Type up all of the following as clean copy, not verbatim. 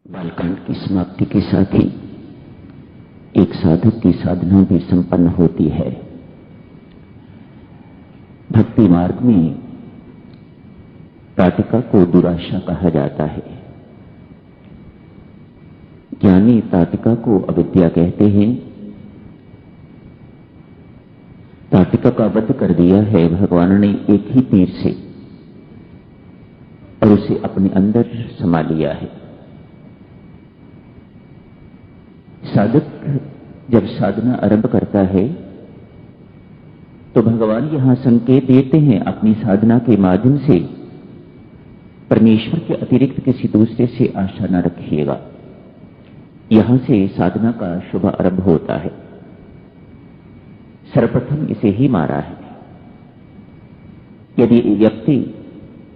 बालकांड की समाप्ति के साथ ही एक साधक की साधना भी संपन्न होती है। भक्ति मार्ग में ताटिका को दुराशा कहा जाता है। ज्ञानी ताटिका को अविद्या कहते हैं। ताटिका का वध कर दिया है भगवान ने एक ही तीर से और उसे अपने अंदर समा लिया है। साधक जब साधना आरंभ करता है तो भगवान यहां संकेत देते हैं, अपनी साधना के माध्यम से परमेश्वर के अतिरिक्त किसी दूसरे से आशा न रखिएगा। यहां से साधना का शुभ आरंभ होता है। सर्वप्रथम इसे ही मारा है। यदि व्यक्ति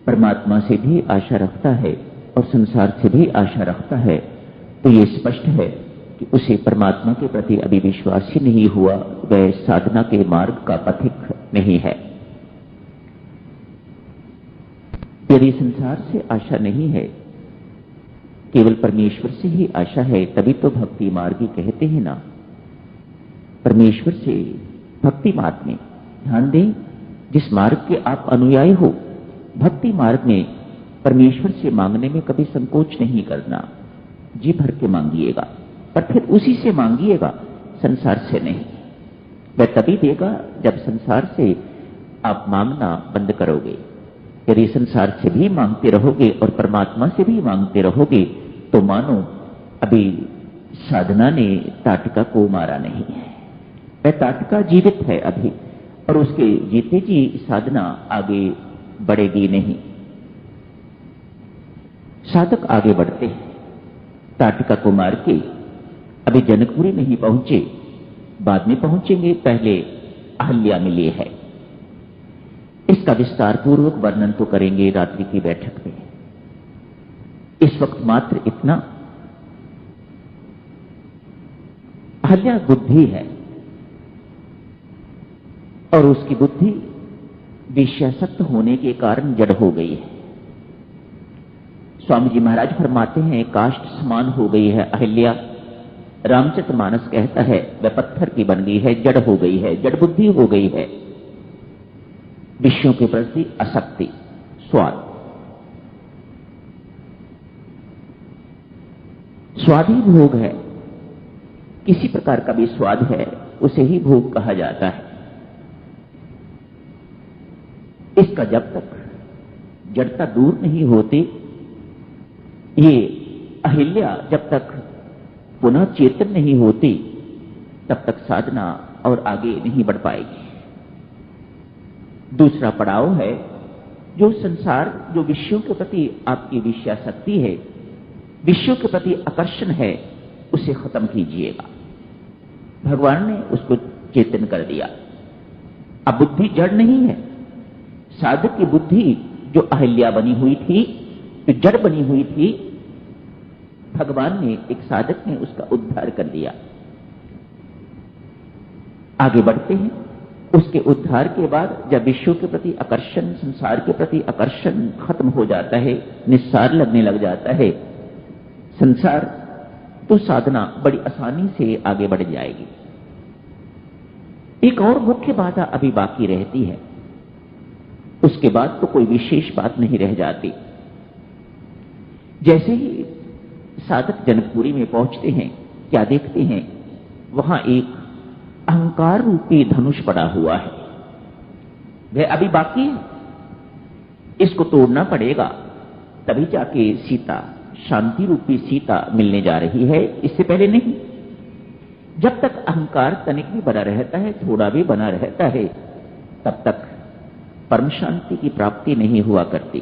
परमात्मा से भी आशा रखता है और संसार से भी आशा रखता है तो ये स्पष्ट है कि उसे परमात्मा के प्रति अभी विश्वास ही नहीं हुआ, वह साधना के मार्ग का पथिक नहीं है। यदि संसार से आशा नहीं है, केवल परमेश्वर से ही आशा है, तभी तो भक्ति मार्ग ही कहते हैं ना। परमेश्वर से भक्ति मार्ग में ध्यान दें, जिस मार्ग के आप अनुयायी हो, भक्ति मार्ग में परमेश्वर से मांगने में कभी संकोच नहीं करना। जी भर के मांगिएगा, पर फिर उसी से मांगिएगा, संसार से नहीं। वह तभी देगा जब संसार से आप मांगना बंद करोगे। यदि संसार से भी मांगते रहोगे और परमात्मा से भी मांगते रहोगे तो मानो अभी साधना ने ताटिका को मारा नहीं है। वह ताटिका जीवित है अभी, और उसके जीते जी साधना आगे बढ़ेगी नहीं। साधक आगे बढ़ते हैं। ताटिका को मार के अभी जनकपुरी नहीं पहुंचे, बाद में पहुंचेंगे। पहले अहल्या मिली है। इसका विस्तार पूर्वक वर्णन तो करेंगे रात्रि की बैठक में। इस वक्त मात्र इतना, अहल्या बुद्धि है और उसकी बुद्धि विषयासक्त होने के कारण जड़ हो गई है। स्वामी जी महाराज फरमाते हैं, काष्ठ समान हो गई है अहल्या। रामचरितमानस कहता है वह पत्थर की बन गई है, जड़ हो गई है, जड़ बुद्धि हो गई है। विषयों के प्रति आसक्ति, स्वाद, स्वाद ही भोग है। किसी प्रकार का भी स्वाद है उसे ही भोग कहा जाता है। इसका जब तक जड़ता दूर नहीं होती, ये अहिल्या जब तक पुनः चेतन नहीं होती, तब तक साधना और आगे नहीं बढ़ पाएगी। दूसरा पड़ाव है जो संसार, जो विषयों के प्रति आपकी विषयासक्ति है, विषयों के प्रति आकर्षण है, उसे खत्म कीजिएगा। भगवान ने उसको चेतन कर दिया। अब बुद्धि जड़ नहीं है। साधक की बुद्धि जो अहिल्या बनी हुई थी, जो जड़ बनी हुई थी, भगवान ने, एक साधक ने उसका उद्धार कर दिया। आगे बढ़ते हैं। उसके उद्धार के बाद जब विश्व के प्रति आकर्षण, संसार के प्रति आकर्षण खत्म हो जाता है, निस्सार लगने लग जाता है संसार, तो साधना बड़ी आसानी से आगे बढ़ जाएगी। एक और मुख्य बाधा अभी बाकी रहती है, उसके बाद तो कोई विशेष बात नहीं रह जाती। जैसे ही साधक जनकपुरी में पहुंचते हैं, क्या देखते हैं? वहां एक अहंकार रूपी धनुष पड़ा हुआ है। वह अभी बाकी है, इसको तोड़ना पड़ेगा, तभी जाके सीता, शांति रूपी सीता मिलने जा रही है, इससे पहले नहीं। जब तक अहंकार तनिक भी बना रहता है, थोड़ा भी बना रहता है, तब तक परम शांति की प्राप्ति नहीं हुआ करती।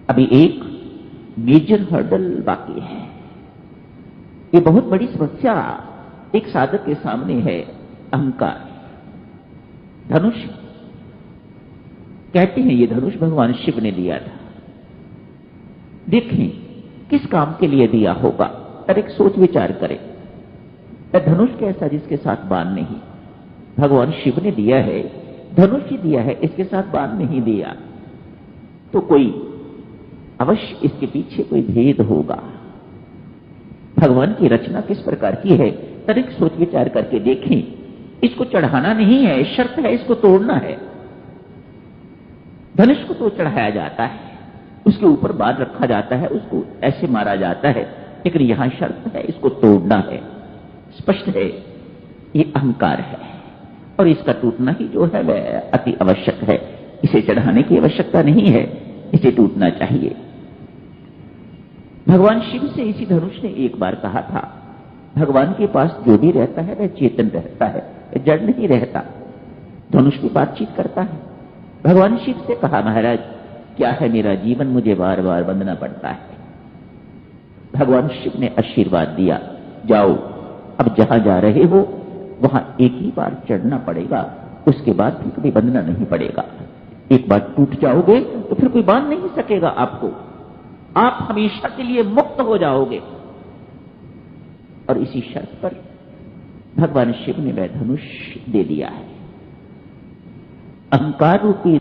अभी एक मेजर हर्डल बाकी है। ये बहुत बड़ी समस्या एक साधक के सामने है, अहंकार। धनुष कहते हैं ये धनुष भगवान शिव ने दिया था। देखें किस काम के लिए दिया होगा, पर एक सोच विचार करें। धनुष कैसा जिसके साथ बाण नहीं? भगवान शिव ने दिया है, धनुष ही दिया है, इसके साथ बाण नहीं दिया। तो कोई अवश्य इसके पीछे कोई भेद होगा। भगवान की रचना किस प्रकार की है, तनिक सोच विचार करके देखें। इसको चढ़ाना नहीं है, शर्त है, इसको तोड़ना है। धनुष को तो चढ़ाया जाता है, उसके ऊपर बाण रखा जाता है, उसको ऐसे मारा जाता है, लेकिन यहां शर्त है, इसको तोड़ना है। स्पष्ट है, ये अहंकार है और इसका टूटना ही जो है वह अति आवश्यक है। इसे चढ़ाने की आवश्यकता नहीं है, इसे टूटना चाहिए। भगवान शिव से इसी धनुष ने एक बार कहा था, भगवान के पास जो भी रहता है वह चेतन रहता है, वह जड़ नहीं रहता। धनुष भी बातचीत करता है। भगवान शिव से कहा, महाराज क्या है मेरा जीवन, मुझे बार बार बंधना पड़ता है। भगवान शिव ने आशीर्वाद दिया, जाओ अब जहां जा रहे हो वहां एक ही बार चढ़ना पड़ेगा, उसके बाद फिर कभी बंधना नहीं पड़ेगा। एक बार टूट जाओगे तो फिर कोई बांध नहीं सकेगा आपको, आप हमेशा के लिए मुक्त हो जाओगे। और इसी शर्त पर भगवान शिव ने वह धनुष दे दिया है। अहंकार रूपी